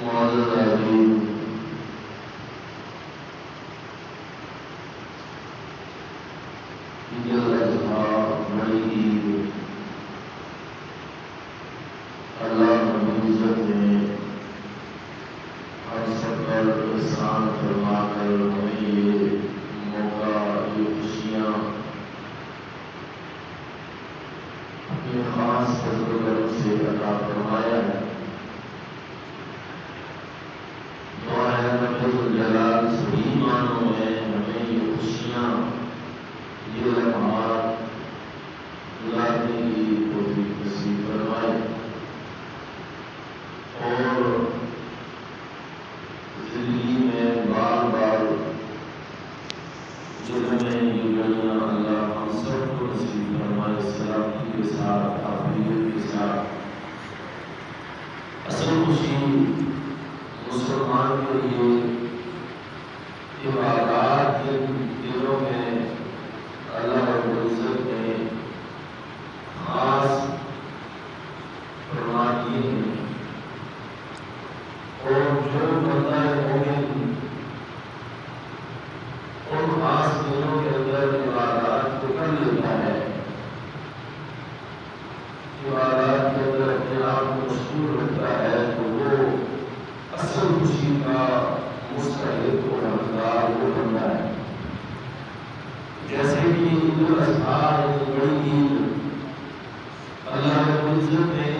معزز حاضرین، عید الاضحیٰ بڑی عید اللہ رب العزت نے ہم سب پر احسان فرما کر ہمیں یہ موقع، یہ خوشیاں اپنے خاص فضل و کرم سے عطا فرمایا ہے۔ دعا ہے رب الجلال سبھی معنوں میں ہمیں یہ خوشیاں، یہ لمحات گزارنے کی توفیق نصیب فرمائے اور زندگی میں بار بار جو ہمیں یہ گھڑیاں اللہ ہم سب کو نصیب فرمائے، سلامتی کے ساتھ، عافیت کے ساتھ۔ اصل خوشی مسلمان کے لیے عبادات کے دنوں میں اللہ رب العزت نے خاص فرما دیے ہیں، اور جو بندہ مومن ان خاص دنوں کے اندر عبادات کو کر لیتا ہے، عبادات کے اندر اپنے آپ کو مشغول رکھتا ہے، تو وہ اصل خوشی کا مستحق اور حقدار وہ بنتا ہے۔ جیسے کہ عید الاضحیٰ ایک بڑی عید، اللہ رب العزت نے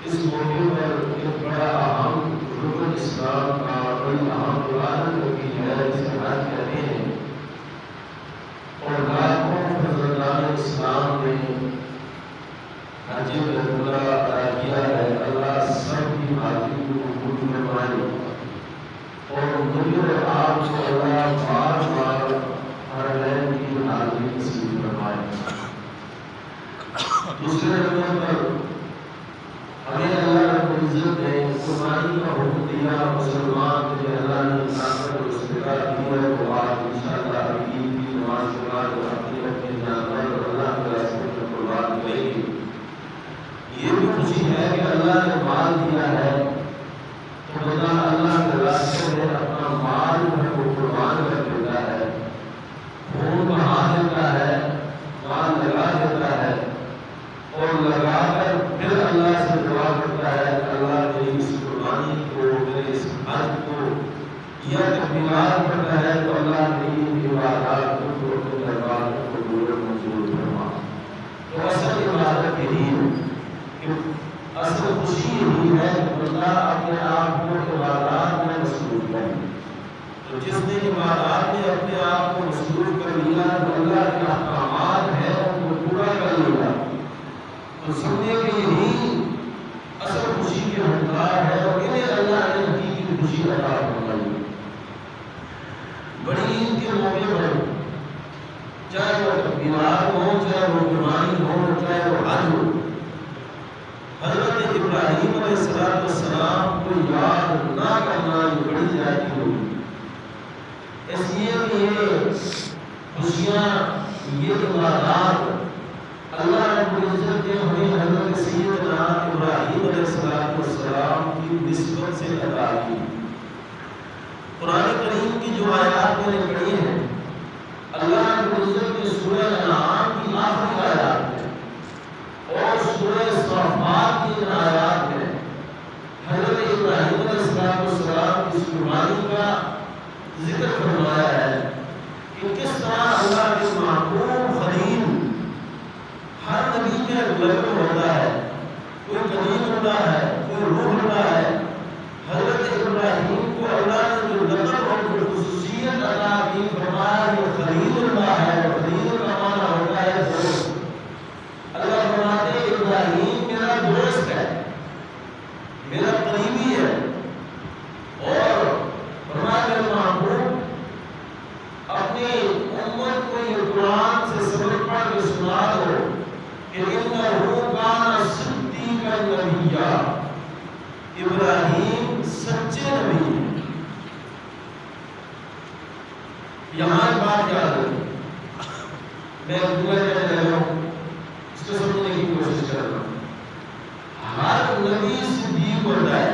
اس موقع پر ایک بڑا اہم رکن اسلام کا، بڑی اہم عبادت رکھی ہے جسے حج کہتے ہیں، اور لاکھوں فرزندان اسلام نے حج بیت اللہ ادا کیا ہے۔ اللہ سب کی حاضری کو قبول فرمائے اور مجھے اور آپ کو اللہ بار بار حرمین کی حاضری نصیب فرمائے۔ دوسرے نمبر پر ہمیں اللہ رب العزت نے قربانی کا حکم دیا، مسلمان کے اللہ نے طاقت اور استطاعت دی ہے، تو آج انشاءاللہ عید کی نماز کے بعد اپنے اپنے جانور اور اللہ کے راستے میں قربان کریں گے۔ یہ بھی خوشی ہے کہ اللہ نے مال دیا ہے تو بندہ اللہ کے راستے میں اپنا مال کو قربان کر دیتا ہے، خون بہا دیتا ہے، مال لگا دیتا ہے، اور لگا کر پھر اللہ سے دعا کرتا ہے کہ اللہ میری اس قربانی کو، میرے اس حج کو یا تکمیلات کرتا ہے تو اللہ میری عبادات کو اپنے دربار میں قبول و منظور فرما۔ تو اصل عبادت یہی ہے، اصل خوشی یہی ہے کہ بندہ اپنے آپ کو عبادات میں مصروف ہے۔ تو جس نے عبادات میں اپنے آپ کو مصروف کر لیا تو اللہ کے احکامات ہیں ان کو پورا کر لیا، تو سننے کے یہی اصل خوشی کے حقدار ہے، اور انہیں اللہ نے حقیقی خوشی عطا فرمائی۔ بڑی عید کے موقع پر چاہے وہ تکبیرات ہوں، چاہے وہ قربانی ہو، چاہے وہ حج ہو، حضرت ابراہیم علیہ السلام کو یاد نہ کرنا یہ بڑی زیادتی ہوگی۔ اس لیے کہ یہ خوشیاں، یہ عبادات اللہ رب العزت نے ہمیں حضرت سیدنا ابراہیم علیہ السلام کی نسبت سے عطا کی۔ قرآن کریم کی جو آیات میں نے پڑھی ہیں، اللہ رب العزت نے سورہ انعام کی آخری آیات میں اور سورہ صافات کی ان آیات میں حضرت ابراہیم علیہ السلام کی قربانی کا ذکر فرمایا ہے کہ کس طرح اللہ کے محبوب خلیل، ہر نبی میں لقب ہوتا ہے، کوئی کلیم ہوتا ہے، کوئی روح ہوتا ہے۔ حضرت ابراہیم کو اللہ نے جو لقب اور جو خصوصیت عطا کی، فرمایا یہ خلیل اللہ ہے، اور خلیل کا معنی ہوتا ہے دوست۔ اللہ فرماتے ہیں ابراہیم میرا دوست ہے، میرا قریبی ہے، اور فرمایا میرے محبوب اپنی امت کو یہ قرآن سے سبق پڑھ کے سنا دو کہ انہ کان صدیقا نبیا، ابراہیم سچے نبی ہیں۔ یہاں ایک بات یاد رکھیں، میں دعا کہہ رہا ہوں، اس کو سمجھنے کی کوشش کر رہا ہوں۔ ہر نبی صدیق ہوتا ہے،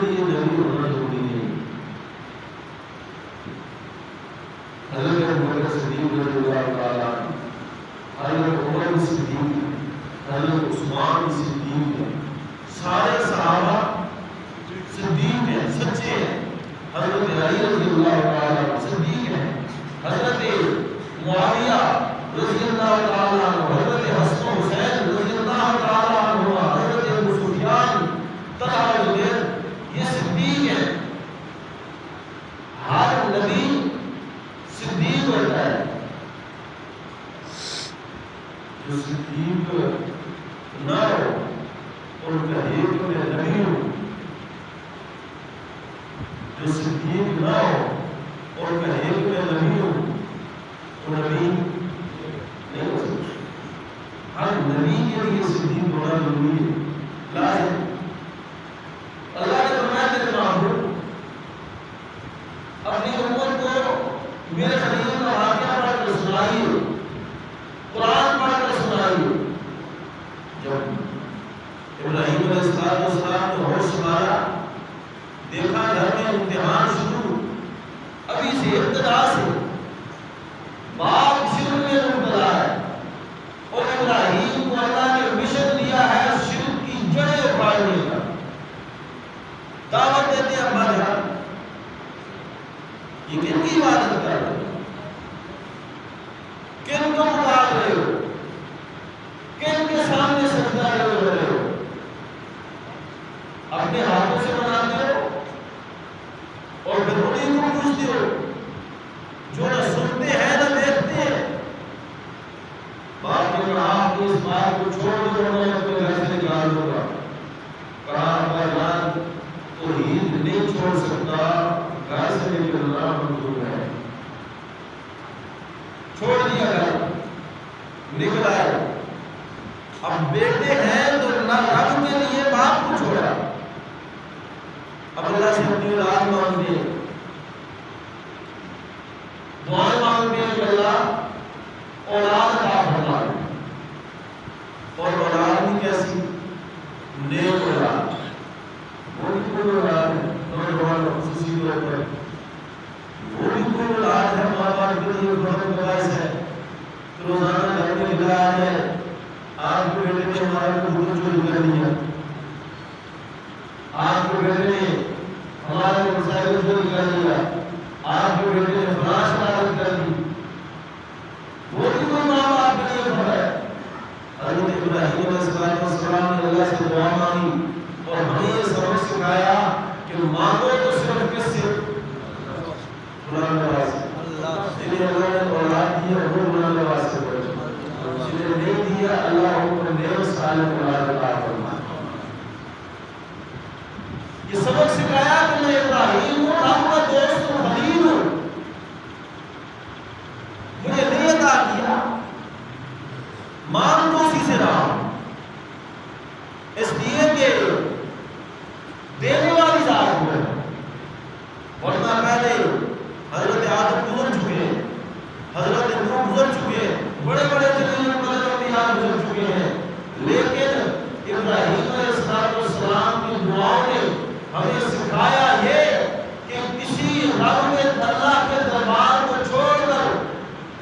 لیے نبی ہونا ضروری نہیں. حضرت ابوبکر صدیق رضی اللہ تعالیٰ عنہ، حضرت عمر صدیق، حضرت عثمان صدیق، سارے صحابہ صدیق ہیں، سچے ہیں. حضرت علی رضی اللہ تعالیٰ عنہ صدیق ہیں. حضرت معاویہ رضی اللہ تعالیٰ عنہ، حضرت حسن و حسین رضی اللہ تعالیٰ عنہ، حضرت ابو سفیان، طلحہ زبیر، یہ صدیق ہیں. ہر نبی صدیق ہوتا ہے. جو صدیق نہ ہو ان کا ایک میں نبی ہو، جو صدیق نہ ہو اور کا ایک میں نبی ہو، وہ نبی نہیں ہو سکتا. ہر نبی کے لیے صدیق ہونا ضروری ہے، لازم. اللہ نے فرمایا میرے محبوب اپنی امت کو میرے خلیل کا واقعہ پڑھ کر سنائیے، قرآن پڑھ کر سنائیے. جب ابراہیم علیہ السلام نے ہوش سنبھالا، دیکھا گھر میں امتحان شروع، ابھی سے ابتدا سے باپ شرک میں مبتلا ہے، اور ابراہیم کو اللہ نے مشن دیا ہے شرک کی جڑیں اکھاڑنے کا. دعوت دیتے ہیں ابا جان، یہ کن کی عبادت کر رہے ہو، کن کو پکار رہے ہو، کن کے سامنے سجدہ کر رہے ہو؟ اپنے ہاتھوں سے بناتے ہو اور پھر انہیں کو پوچھتے ہو جو نہ سنتے ہیں نہ دیکھتے ہیں. باپ نے کہا آپ کو اس بات کو چھوڑ دو، میں اپنے گھر سے نکال دوں گا. کہا ابا جان توحید نہیں چھوڑ سکتا، گھر سے نکلنا منظور ہے. چھوڑ دیا گھر، نکل آئے. اب بیٹے ہیں تو نہ رب کے لیے باپ کو چھوڑا. اب اللہ سے اپنی اولاد مانگتے ہیں، دعائیں مانگتے ہیں کہ اللہ اولاد عطا فرما. اور اولاد بھی کیسی؟ نیک اولاد. وہ بھی کوئی اولاد ہے نوجوان خصوصی طور پر، وہ بھی کوئی اولاد ہے ماں باپ کے لیے بہت باعث ہے. روزانہ گھر میں لکھا ہے آپ کے بیٹے نے ہمارا کبوتر چوری کر دیا، آپ کے بیٹے نے ہمارے مسائل چوری کر دیا، آپ کے بیٹے نے فلاں شرارت کر دی. وہ بھی کوئی ماں باپ کے لیے بڑا ہے. حضرت ابراہیم علیہ السلام نے اللہ سے دعا مانگی اور ہمیں یہ سبق سکھایا کہ مانگو تو صرف کس سے؟ قرآن نواز سے. جنہیں اللہ نے اولاد دی ہے وہ قرآن نواز سے پڑھو، جنہیں نہیں دیا اللہ ان کو نیک صالح اولاد عطا فرمائے. یہ سبق سکھایا کہ میں ابراہیم ہوں، آپ کا دوست ہوں، خلیل ہوں. مجھے نہیں عطا کیا، مان تو اسی سے رہا، اس لیے کہ دینے والی ذات ہے. ورنہ پہلے حضرت آدم گزر چکے ہیں، حضرت نوح گزر چکے ہیں، بڑے بڑے جلیل انبیاء گزر چکے ہیں. لیکن ابراہیم علیہ السلام کی دعاؤں نے ہمیں سکھایا یہ کہ کسی رب کے اللہ کے دربار کو چھوڑ کر،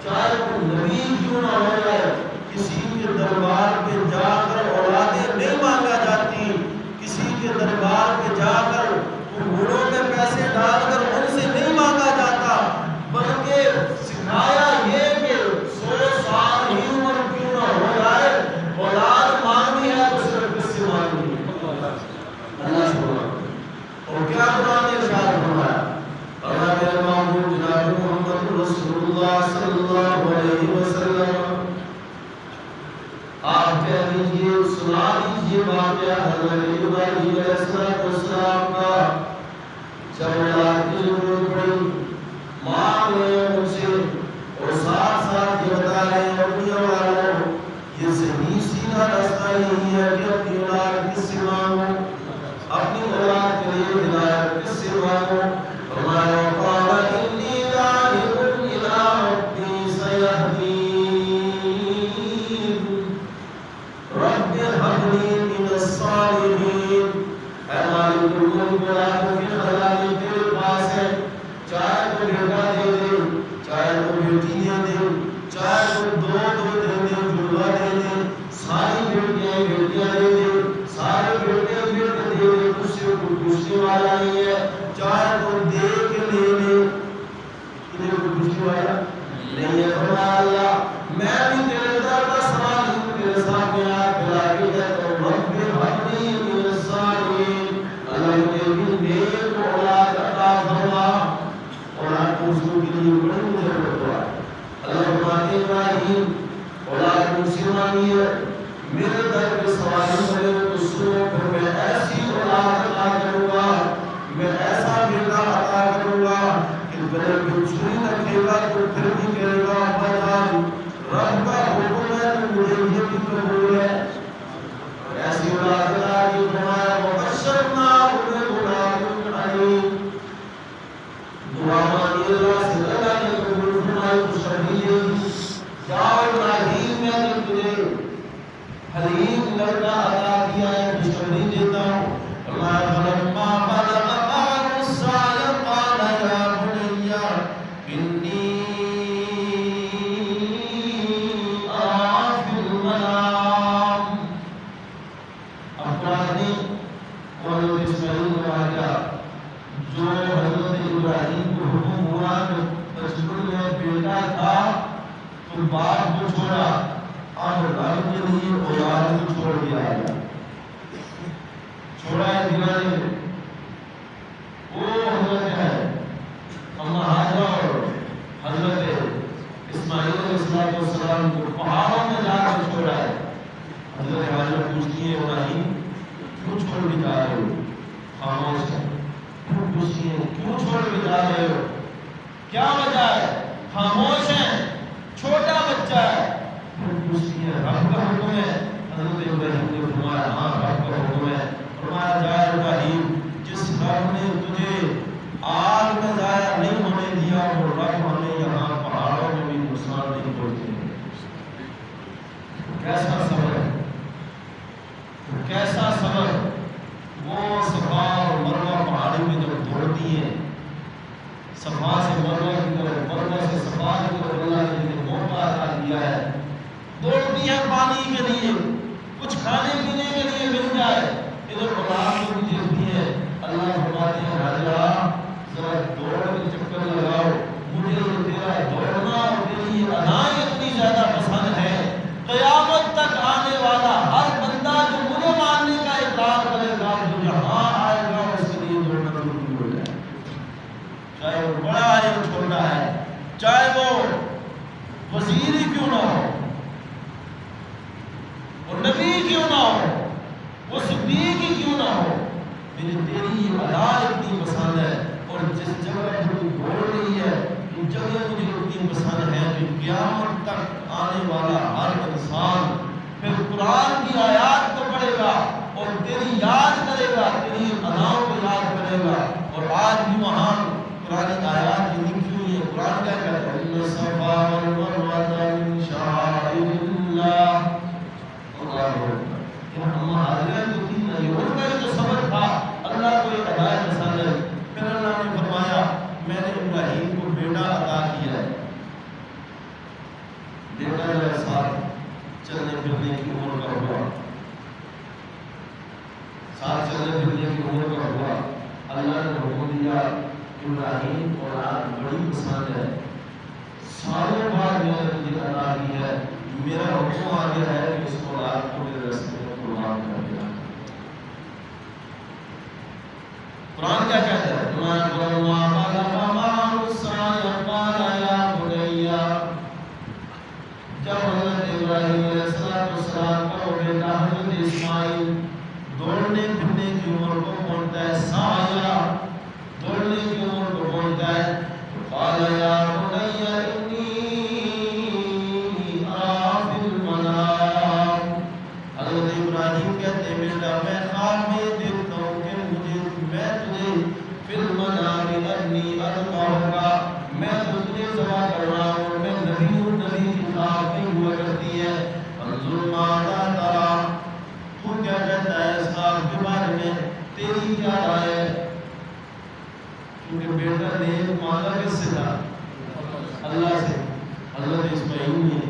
چاہے وہ نبی کیوں نہ ہو جائے، کسی کے دربار پہ جا کر اولادیں نہیں مانگا جاتی. کسی کے دربار پہ جا کر گھوڑوں میں پیسے ڈال کر ان سے نہیں مانگا جاتا، بلکہ سکھایا یہ کہ 100 سال ہی عمر کیوں نہ ہو جائے، اولاد مانگنی ہے تو صرف کس سے مانگنی ہے؟ اللہ سے مانگنی. اور کیا قرآن نے ارشاد فرمایا؟ اللہ میرے محبوب جناب محمد رسول اللہ صلی اللہ علیہ وسلم آپ کہہ دیجئے، سنا دیجئے واقعہ حضرت ابراہیم علیہ السلام کا. جب اولاد کی ضرورت پڑی مانگ رہے ہیں ان سے، اور ساتھ ساتھ یہ بتا رہے ہیں دنیا والوں یہ صحیح سیدھا راستہ یہی ہے کہ اپنی اولاد کس سے مانگو، اپنی اولاد کے لیے ہدایت کس سے مانگو. فرمایا قال انی ذاہب الی ربی سیہدین رب هب لي من الصالحين. اے مالک الملک مانگی ہے میرے در پہ سواری کرے تو سنو پھر میں ایسی اولاد عطا کروں گا میں ایسا بیٹا عطا کروں گا کہ میرے کو چھری رکھے گا تو پھر بھی کہے گا ابا رب کا حکم ہے تو مجھے یہ بھی قبول ہے ایسی اولاد عطا کی فرمایا وبشرنا بغلام علیم دعا مانگی اللہ سے اللہ نے قبول فرمائی خوشخبری یا ابراہیم میں نے تجھے حلیم لڑکا عطا کیا ہے خوشخبری دیتا ہوں فرمایا فلما بلغ معه السعي قال يا بني إني أرى في المنام افرادی اور اسماعیل واقعہ جو حضرت ابراہیم کو حکم ہوا کہ بچپن میں بیٹا تھا تو باپ کو چھوڑا اب رب کے لیے اولاد کو چھوڑ دیا چھوڑا ہے دیوانے میں وہ حضرت ہے اما حاجہ اور حضرت اسماعیل علیہ السلام کو پہاڑوں میں جا کر چھوڑا ہے حضرت حاجہ پوچھتی ہے ابراہیم کیوں چھوڑ کے جا رہے ہو خاموش ہے پوچھتی ہے کیوں چھوڑ کے جا رہے ہو کیا وجہ ہے خاموش ہیں چھوٹا بچہ ہے پوچھتی ہے رب کا حکم ہے حضرت ابراہیم نے فرمایا ہاں رب کا حکم ہے فرمایا جا ابراہیم جس رب نے تجھے آگ میں ضائع نہیں ہونے دیا وہ رب ہمیں یہاں پہاڑوں میں بھی نقصان نہیں پہنچے کیسا صبر ہے کیسا صبر وہ صفا اور مروہ پہاڑی میں جب دوڑتی ہیں صفا سے مروہ کی طرف مروہ سے صفا کی طرف اللہ نے جنہیں موقع عطا دیا ہے دوڑتی ہیں پانی کے لیے کچھ کھانے پینے کے لیے مل جائے ادھر اولاد کو بھی دیکھتی ہے اللہ فرماتے ہیں راجا ذرا دوڑ کے چکر لگاؤ مجھے یہ تیرا دوڑنا اور تیری ادائیں اتنی زیادہ پسند ہے قیامت تک آنے والا ہر بندہ جو مجھے ماننے کا اقرار کرے گا جو جہاں آئے گا اس کے لیے دوڑنا ضروری ہو جائے چاہے وہ بڑا ہے یا چھوٹا ہے چاہے وہ وزیر ہی کیوں نہ ہو وہ نبی کیوں نہ ہو وہ صدیق ہی کیوں نہ ہو میری تیری یہ ادا اتنی پسند ہے اور جس جگہ پر تو دوڑ رہی ہے یہ جگہ مجھے اتنی پسند ہے کہ قیامت تک آنے والا ہر انسان پھر قرآن کی آیات کو پڑھے گا اور تیری یاد کرے گا تیری اداؤں کو یاد کرے گا اور آج بھی وہاں قرآن کی آیات کی لکھی ہوئی ہے قرآن کیا کہتا ہے ان الصفا والمروہ من شعائر اللہ ہم حاضرین جو تھی نا یہ ان کا جو صبر تھا اللہ کو ایک ہدایت پسند ہے پھر اللہ نے فرمایا میں نے ابراہیم کو بیٹا عطا کیا ہے بیٹا جو ساتھ چلنے پھرنے کی عمر کا ہوا ساتھ چلنے پھرنے کی عمر کا ہوا اللہ نے حکم دیا ابراہیم اولاد بڑی پسند ہے سالوں بعد میں نے تجھے عطا کی ہے میرا حکم آ گیا ہے کہ اس اولاد کو میرے راستے میں قربان کر دیا قرآن کیا کہتا ہے جب حضرت ابراہیم علیہ السلام کا وہ بیٹا حضرت اسماعیل دوڑنے پھرنے کی عمر کو پہنچتا ہے سایہ دوڑنے کی عمر کو پہنچتا ہے قال یا بنی انی ارى في المنام حضرت ابراہیم کہتے ہیں بیٹا میں خواب میں دیکھتا ہوں کہ میں تجھے فی المنام انی اذبحک میں تجھے ذبح کر رہا ہوں میں نبی ہوں نبی کی خواب نہیں ہوا کرتی ہے انظر ماذا تری تو کیا کہتا ہے اس خواب کے بارے میں تیری کیا رائے ہے کیونکہ بیٹا نے مانگا کس سے تھا اللہ سے حضرت اسماعیل نے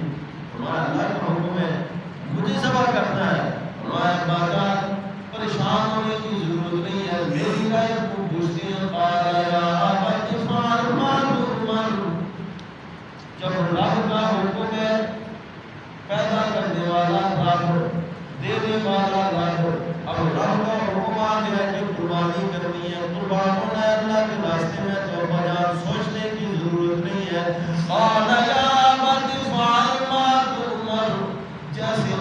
فرمایا اللہ کا حکم ہے مجھے ذبح کرنا ہے فرمایا باقا پریشان ہونے کی ضرورت نہیں ہے میری رائے کو پوچھتے ہیں قال یا ابت افعل ما تؤمر جب رب کا حکم ہے پیدا کرنے والا رب دینے والا رب اب رب کا حکم آ گیا کہ قربانی کرنی ہے قربان ہونا ہے اللہ کے راستے میں تو بجا سوچنے کی ضرورت نہیں ہے قال یا ابت افعل ما تؤمر جیسے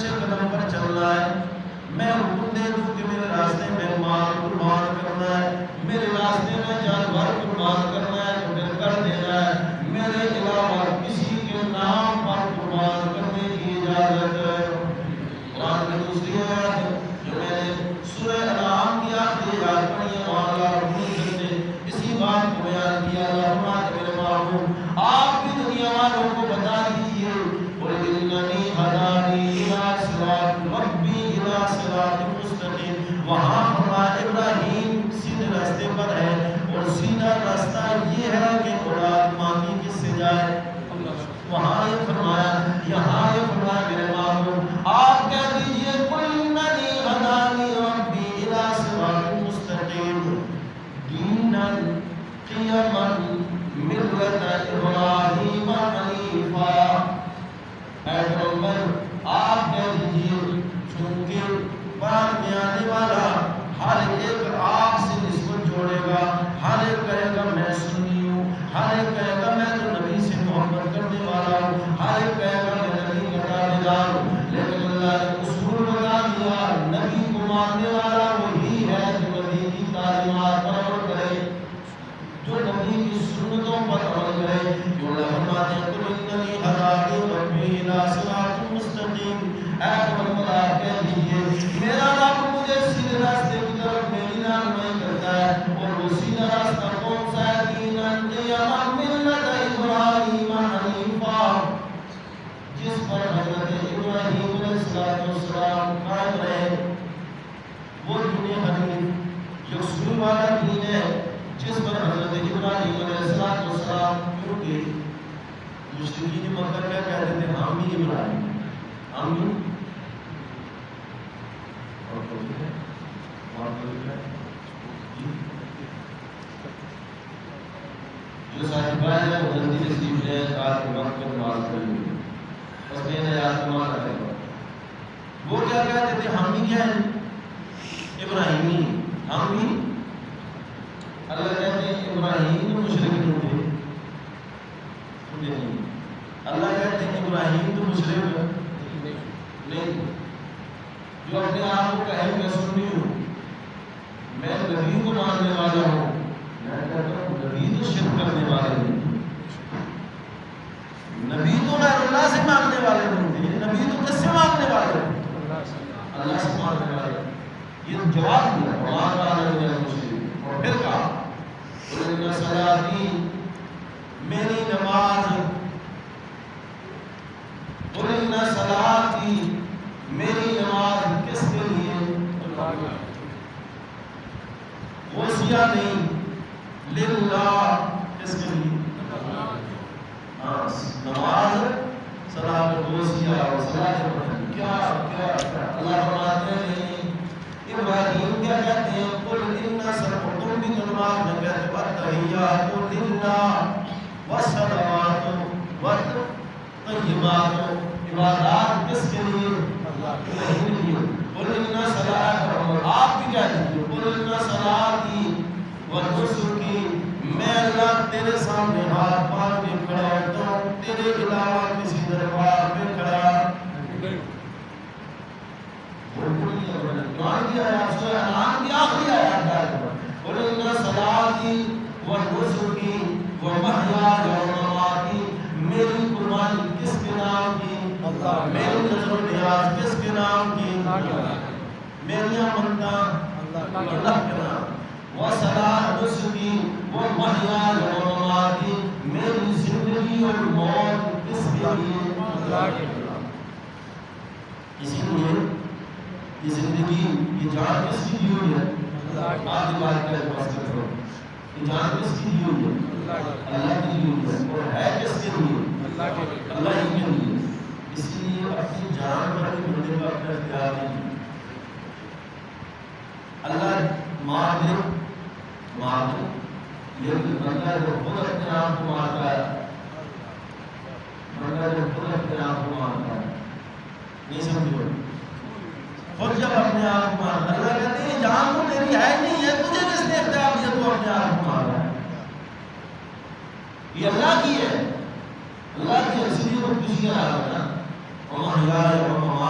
نقشے قدم پر چلنا ہے، میں حکم دے دوں کہ میرے راستے میں مال قربان کرنا ہے، میرے راستے میں جانور قربان کرنا ہے تو پھر کر دینا ہے، میرے علاوہ کسی کے نام پر قربان کرنے کی اجازت ہے۔ قرآن میں دوسری آیت جو میں نے سورہ انعام کی آخری آیت پڑھی ہے، وہاں اللہ رب العزت نے اسی بات کو بیان کیا۔ اللہ فرماتے ہیں میرے محبوب آپ بھی دنیا والوں کو بتا دیجئے، قُلْ إِنَّنِي هَدَانِي إِلَىٰ صِرَاطٍ رَبِّي إِلَىٰ صِرَاطٍ مُسْتَقِيمٍ۔ وہاں فرمایا ابراہیم سیدھے راستے پر ہے، اور سیدھا راستہ یہ ہے کہ اولاد مانگی کس سے جائے۔ وہاں یہ فرمایا، یہاں یہ فرمایا میرے محبوب آپ کہہ دیجئے قُلْ إِنَّنِي هَدَانِي رَبِّي إِلَىٰ صِرَاطٍ مُسْتَقِيمٍ دِينًا قِيَمًا مِلَّةَ إِبْرَاهِيمَ حَنِيفًا۔ اے پیغمبر آپ کہہ دیجئے چونکہ بعد میں آنے والا ہر ایک آپ سے نسبت جوڑے گا، ہر ایک کہے گا میں سنی ہوں، ہر ایک کہے گا میں تو نبی سے محبت کرنے والا ہوں، ہر ایک کہے گا میں نبی کا تابعدار ہوں، لیکن اللہ نے اصول بتا دیا نبی کو ماننے والا وہی ہے جو نبی کی تعلیمات پر عمل کرے، جو نبی کی سنتوں پر عمل کرے۔ جو اللہ فرماتے ہیں قُلْ إِنَّنِي هَدَانِي رَبِّي إِلَىٰ صِرَاطٍ مُسْتَقِيمٍ۔ اے پیغمبر آپ کہہ دیجئے میرا رب مجھے سیدھے راستے کی طرف میری رہنمائی کرتا ہے، اور وہ سیدھا راستہ کون سا ہے؟ دِينًا قِيَمًا مِلَّةَ إِبْرَاهِيمَ حَنِيفًا، جس پر حضرت ابراہیم علیہ السلام قائم رہے، وہ دین حنیف یکسوئی والا دین ہے جس پر حضرت ابراہیم علیہ السلام، کیونکہ مشرکین مکہ کیا کہتے تھے؟ ہم بھی ابراہیم، ہم بھی جو صاحب بھائی ہے وہ جلدی تشریف لے آج کے وقت پر نماز پڑھی ہوئی، بس میں نے یاد نماز رکھے گا۔ وہ کیا کہتے تھے؟ ہم بھی کیا ہیں؟ ابراہیمی، ہم بھی۔ اللہ کہتے ہیں ابراہیم تو مشرک نہیں تھے، نہیں، اللہ کہتے ہیں ابراہیم تو مشرک نہیں، جو اپنے آپ کو کہے میں سنی ہوں، میں نبی کو ماننے والا ہوں، میں کہتا ہوں نبی تو شرک کرنے والے نہیں، نبی تو غیر اللہ سے مانگنے والے نہیں تھے، نبی تو کس سے مانگنے والے؟ اللہ سے مانگنے والے۔ یہ جواب دیا اور پھر کہا قُلْ إِنَّ صَلَاتِي، میری نماز، قُلْ إِنَّ صَلَاتِي، میری نماز کس کے لیے؟ غوثیہ نہیں، للہ، کس کے لیے؟ نماز صلاۃ غوثیہ اور صلاۃ کیا اللہ فرماتے ہیں ابراہیم کیا کہتے ہیں؟ قُلْ إِنَّ تم بھی نماز میں کہتے ہیں التحیات للہ والصلوات والطیبات، عبادات کس کے لیے؟ اللہ کے لیے۔ قُلْ إِنَّ صَلَاتِي، آپ بھی کہہ دیجیے قُلْ إِنَّ صَلَاتِي وَنُسُكِي، میں اللہ تیرے سامنے ہاتھ باندھ کے کھڑا ہوتا ہوں، تیرے علاوہ کسی دربار میں کھڑا نہیں۔ قرآن کی آیات سورہ انعام کی آخری آیات ہے قُلْ إِنَّ صَلَاتِي وَنُسُكِي وَمَحْيَايَ وَمَمَاتِي، میری قربانی کس کے نام کی؟ اللہ۔ میری نظر و نیاز کس کے نام کی؟ میری منتاں اللہ کے نام۔ وَصَلَاتُ نُسُكِي وَمَحْيَايَ وَمَمَاتِي، میری زندگی اور موت کس کے لیے؟ اللہ کے نام۔ اسی لیے یہ زندگی، یہ جان کس کی دی ہوئی ہے؟ آج بات کا احساس کرو، یہ جان کس کی دی ہوئی ہے؟ اللہ کی دی ہوئی ہے، اور ہے کس کے لیے؟ اللہ ہی کے لیے۔ اس لیے اپنی جان پر بھی بندے کا اپنا اختیار نہیں۔ اللہ مار دے لیکن بندہ جو خود اپنے آپ کو مارتا ہے، بندہ جو خود اپنے آپ کو مارتا ہے، نہیں سمجھو، خود جب اپنے آپ کو مارتا ہے، اللہ کہتے ہیں جان تو تیری ہے نہیں ہے، تجھے کس نے اختیار دیا تو اپنے آپ کو مار رہا ہے؟ یہ اللہ کی ہے، اللہ کی، اس لیے وہ کسی کا ہے نا، وَمَحْيَايَ وَمَمَاتِي